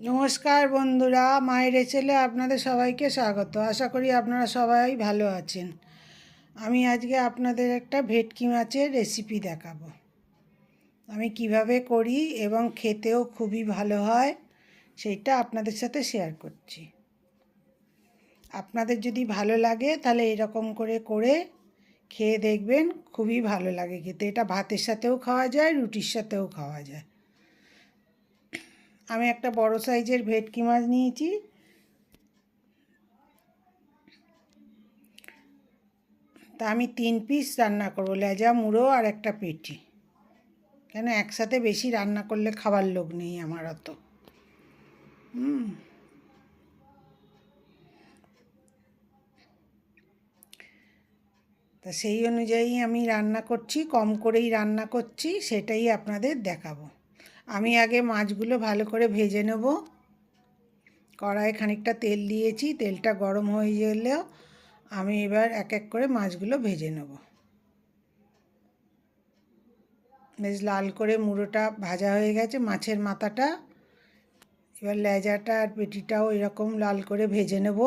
নমস্কার বন্ধুরা, মায়ের ছেলে আপনাদের সবাইকে স্বাগত। আশা করি আপনারা সবাই ভালো আছেন। আমি আজকে আপনাদের একটা ভেটকি মাছের রেসিপি দেখাবো। আমি কিভাবে করি এবং খেতেও খুবই ভালো হয় সেইটা আপনাদের সাথে শেয়ার করছি। আপনাদের যদি ভালো লাগে তাহলে এরকম করে করে খেয়ে দেখবেন, খুবই ভালো লাগে খেতে। এটা ভাতের সাথেও খাওয়া যায়, রুটির সাথেও খাওয়া যায়। আমি একটা বড় সাইজের ভেটকি মাছ নিয়েছি। তা আমি 3 পিস রান্না করব, লেজা, মুড়ো আর একটা পেটি। কেন একসাথে বেশি রান্না করলে খাবার লোক নেই আমার অত। তা সেই অনুযায়ী আমি রান্না করছি, কম করেই রান্না করছি, সেটাই আপনাদের দেখাবো। আমি আগে মাছগুলো ভালো করে ভেজে নেব। কড়াইয়ে খানিকটা তেল দিয়েছি, তেলটা গরম হয়ে গেলেও আমি এবার এক এক করে মাছগুলো ভেজে নেব। বেশ লাল করে মুড়োটা ভাজা হয়ে গেছে, মাছের মাথাটা। এবার লেজাটা আর পেটিটাও এরকম লাল করে ভেজে নেব।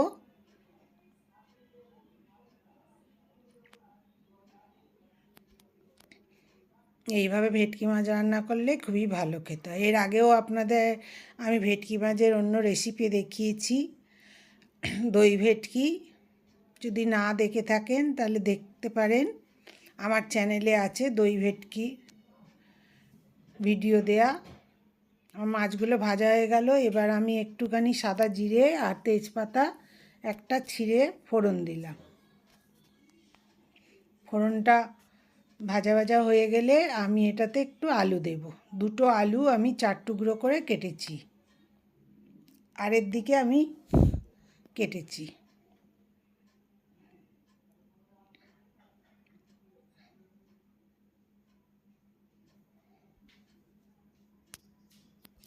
এইভাবে ভেটকি মাছ রান্না করলে খুবই ভালো খেতে হয়। এর আগেও আপনাদের আমি ভেটকি মাছের অন্য রেসিপি দেখিয়েছি, দই ভেটকি। যদি না দেখে থাকেন তাহলে দেখতে পারেন, আমার চ্যানেলে আছে দই ভেটকি ভিডিও দেয়া। আমার মাছগুলো ভাজা হয়ে গেল। এবার আমি একটুখানি সাদা জিরে আর তেজপাতা একটা ছিঁড়ে ফোড়ন দিলাম। ফোড়নটা ভাজা ভাজা হয়ে গেলে আমি এটাতে একটু আলু দেব। 2টো আলু আমি 4 টুকরো করে কেটেছি, আর এর দিকে আমি কেটেছি।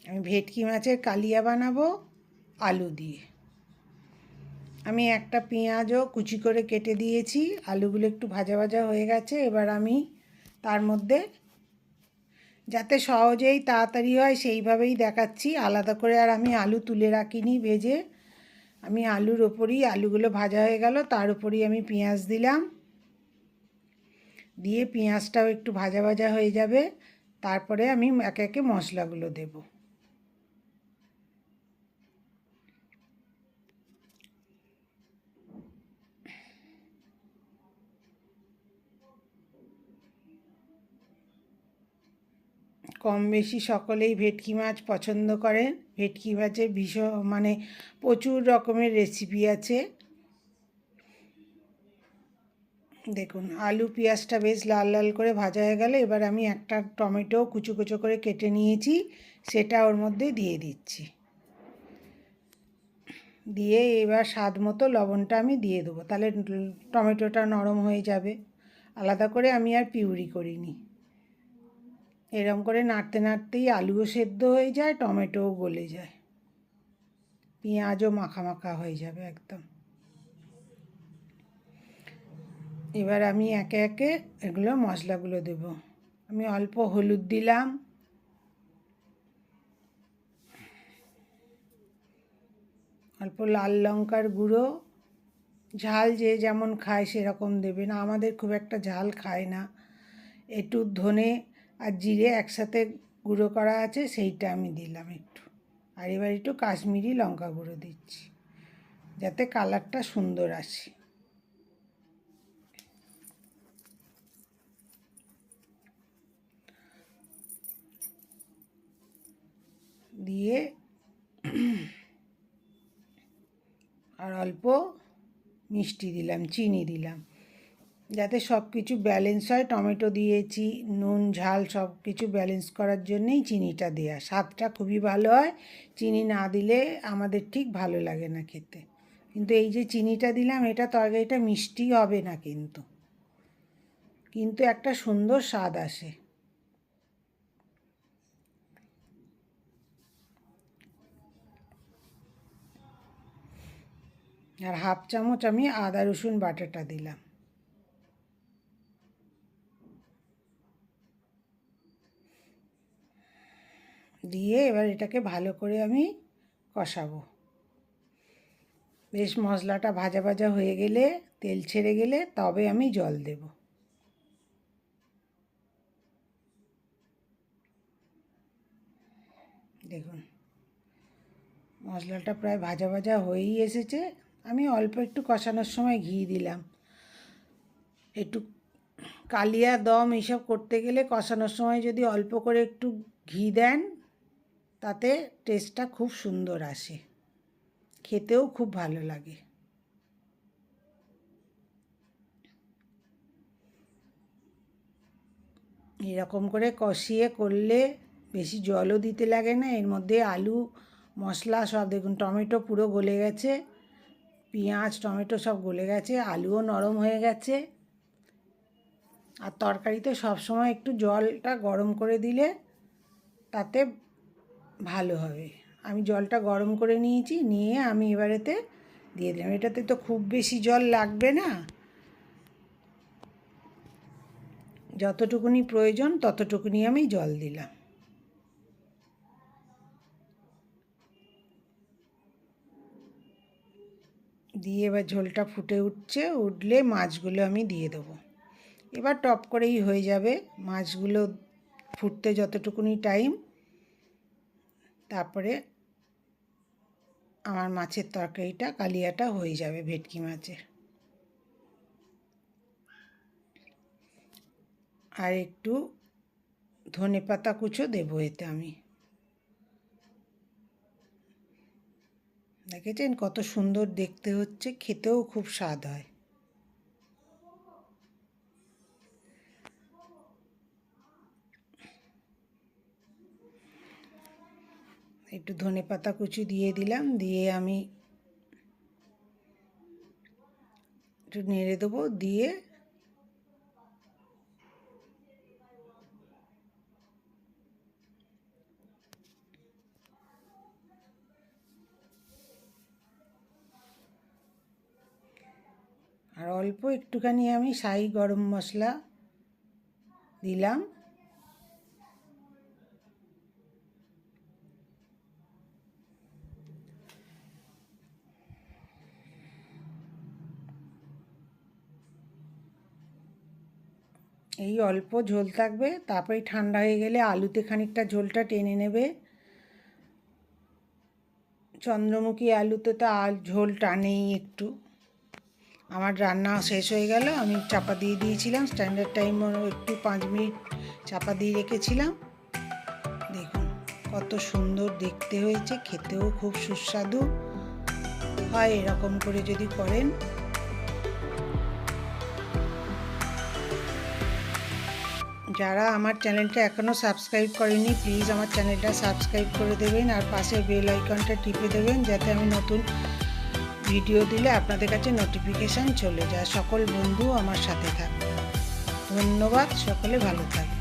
আমি ভেটকি মাছের কালিয়া বানাবো আলু দিয়ে। আমি একটা পেঁয়াজও কুচি করে কেটে দিয়েছি। আলুগুলো একটু ভাজা ভাজা হয়ে গেছে। এবার আমি তার মধ্যে, যাতে সহজেই তাড়াতাড়ি হয় সেইভাবেই দেখাচ্ছি, আলাদা করে আর আমি আলু তুলে রাখিনি ভেজে। আমি আলুর ওপরই, আলুগুলো ভাজা হয়ে গেল, তার উপরই আমি পেঁয়াজ দিলাম। দিয়ে পেঁয়াজটাও একটু ভাজা ভাজা হয়ে যাবে, তারপরে আমি একে একে মশলাগুলো দেব। কম বেশি সকলেই ভেটকি মাছ পছন্দ করেন। ভেটকি মাছের প্রচুর রকমের রেসিপি আছে। দেখুন, আলু পেঁয়াজটা বেশ লাল লাল করে ভাজা হয়ে গেলে এবার আমি একটা টমেটো কুচো কুচো করে কেটে নিয়েছি, সেটা ওর মধ্যে দিয়ে দিচ্ছি। দিয়ে এবার স্বাদ মতো লবণটা আমি দিয়ে দেবো, তাহলে টমেটোটা নরম হয়ে যাবে। আলাদা করে আমি আর পিউরি করিনি। এরম করে নাড়তে নাড়তেই আলুও সেদ্ধ হয়ে যায়, টমেটোও গলে যায়, পেঁয়াজও মাখা মাখা হয়ে যাবে একদম। এবার আমি একে একে এগুলো মশলাগুলো দেব। আমি অল্প হলুদ দিলাম, অল্প লাল লঙ্কার গুঁড়ো। ঝাল যে যেমন খায় সেরকম দেবে না, আমাদের খুব একটা ঝাল খায় না। একটু ধনে আর জিরে একসাথে গুঁড়ো করা আছে, সেইটা আমি দিলাম একটু। আর এবার একটু কাশ্মীরি লঙ্কা গুঁড়ো দিচ্ছি, যাতে কালারটা সুন্দর আসে। দিয়ে আর অল্প মিষ্টি দিলাম, চিনি দিলাম, যাতে সব কিছু ব্যালেন্স হয়। টমেটো দিয়েছি, নুন ঝাল সব কিছু ব্যালেন্স করার জন্যেই চিনিটা দেওয়া। স্বাদটা খুবই ভালো হয়, চিনি না দিলে আমাদের ঠিক ভালো লাগে না খেতে। কিন্তু এই যে চিনিটা দিলাম, এটা তরকারিটা মিষ্টি হবে না, কিন্তু কিন্তু একটা সুন্দর স্বাদ আসে। আর হাফ চামচ আমি আদা রসুন বাটাটা দিলাম। দিয়ে এবার এটাকে ভালো করে আমি কষাবো। বেশ মশলাটা ভাজা ভাজা হয়ে গেলে, তেল ছেড়ে গেলে তবে আমি জল দেব। দেখুন মশলাটা প্রায় ভাজা ভাজা হয়েই এসেছে। আমি অল্প একটু কষানোর সময় ঘি দিলাম। একটু কালিয়া দম এইসব করতে গেলে কষানোর সময় যদি অল্প করে একটু ঘি দেন তাতে টেস্টটা খুব সুন্দর আসে, খেতেও খুব ভালো লাগে। এরকম করে কষিয়ে করলে বেশি জলও দিতে লাগে না। এর মধ্যে আলু মশলা সব দেখুন, টমেটো পুরো গলে গেছে, পেঁয়াজ টমেটো সব গলে গেছে, আলুও নরম হয়ে গেছে। আর তরকারিতে সবসময় একটু জলটা গরম করে দিলে তাতে ভালো হবে। আমি জলটা গরম করে নিয়েছি, নিয়ে আমি এবারেতে দিয়ে দিলাম। এটাতে তো খুব বেশি জল লাগবে না, যতটুকুনি প্রয়োজন ততটুকুনি আমি জল দিলাম। দিয়ে এবার ঝোলটা ফুটে উঠলে মাছগুলো আমি দিয়ে দেবো। এবার টপ করেই হয়ে যাবে মাছগুলো ফুটতে যতটুকুনি টাইম, তারপরে আমার মাছের তরকারিটা কালিয়াটা হয়ে যাবে ভেটকি মাছের। আর একটু ধনেপাতা কুচো দেবো এতে আমি। দেখেছেন কত সুন্দর দেখতে হচ্ছে, খেতেও খুব স্বাদ হয়। একটু ধনেপাতা কুচি দিয়ে দিলাম, দিয়ে আমি একটু নেড়ে দেবো। দিয়ে আর অল্প একটুখানি আমি শাহি গরম মশলা দিলাম। এই অল্প ঝোল থাকবে, তারপরে ঠান্ডা হয়ে গেলে আলুতে খানিকটা ঝোলটা টেনে নেবে। চন্দ্রমুখী আলুতে তো ঝোল টানেই একটু। আমার রান্না শেষ হয়ে গেল, আমি চাপা দিয়ে দিয়েছিলাম, স্ট্যান্ডার্ড টাইম একটু 5 মিনিট চাপা দিয়ে রেখেছিলাম। দেখুন কত সুন্দর দেখতে হয়েছে, খেতেও খুব সুস্বাদু হয় এরকম করে যদি করেন। যারা আমার চ্যানেলটা এখনও সাবস্ক্রাইব করেনি প্লিজ আমার চ্যানেলটা সাবস্ক্রাইব করে দেবেন, আর পাশে বেল আইকনটা টিপে দেবেন যাতে আমি নতুন ভিডিও দিলে আপনাদের কাছে নোটিফিকেশান চলে যায়। সকল বন্ধু আমার সাথে থাকবে। ধন্যবাদ, সকলে ভালো থাকবে।